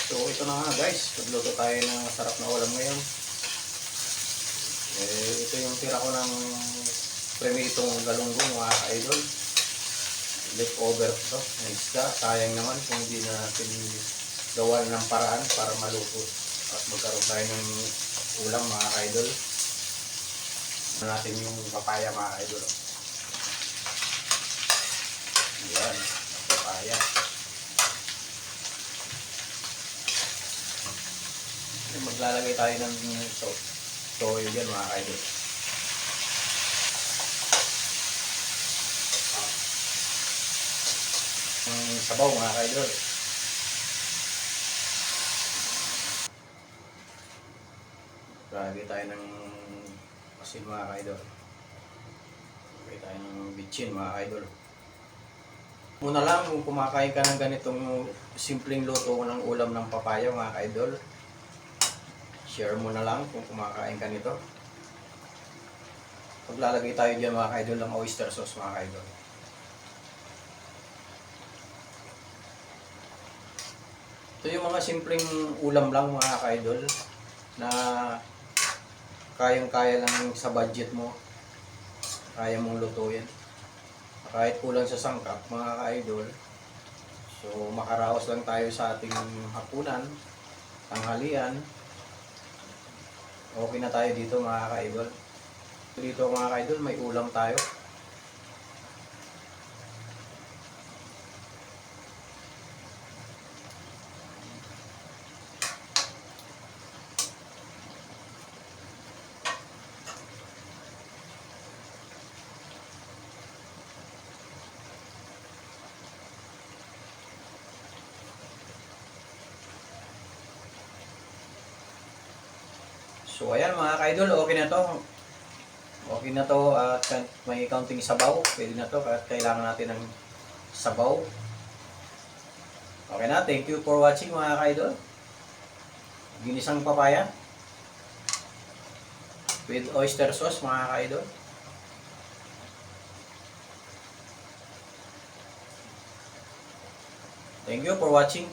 So ito na nga guys, nagluto tayo ng masarap na ulam ngayon. Ito yung tira ko ng premitong galunggong mga ka-idol. Leftover ito, na isda. Sayang naman kung hindi na natin gawan ng paraan para maluto at magkaroon tayo ng ulam mga ka-idol. Natin yung papaya mga ka-idol. Ayan, papaya. Maglalagay tayo ng toyo dyan mga ka-idol. Sabaw mga ka-idol. Lagay tayo ng asin mga ka-idol. Lagay tayo ng bitchin mga ka-idol. Muna lang kung kumakain ka ng ganitong simpleng luto ng ulam ng papaya mga ka-idol, share mo na lang kung kumakain ka nito. Paglalagay tayo dyan mga ka-idol ng oyster sauce mga ka-idol. Ito yung mga simpleng ulam lang mga ka-idol na kayang-kaya lang sa budget mo, kaya mong lutuin. Kahit kulang sa sangkap mga ka-idol, so makaraos lang tayo sa ating hapunan, tanghalian, okay na tayo dito mga ka-idol. Dito mga ka-idol may ulam tayo. So ayan mga ka-idol, okay na to. Okay na to at may counting sabaw. Pwede na to at kailangan natin ng sabaw. Okay na, thank you for watching mga ka-idol. Ginisang papaya with oyster sauce mga ka-idol. Thank you for watching.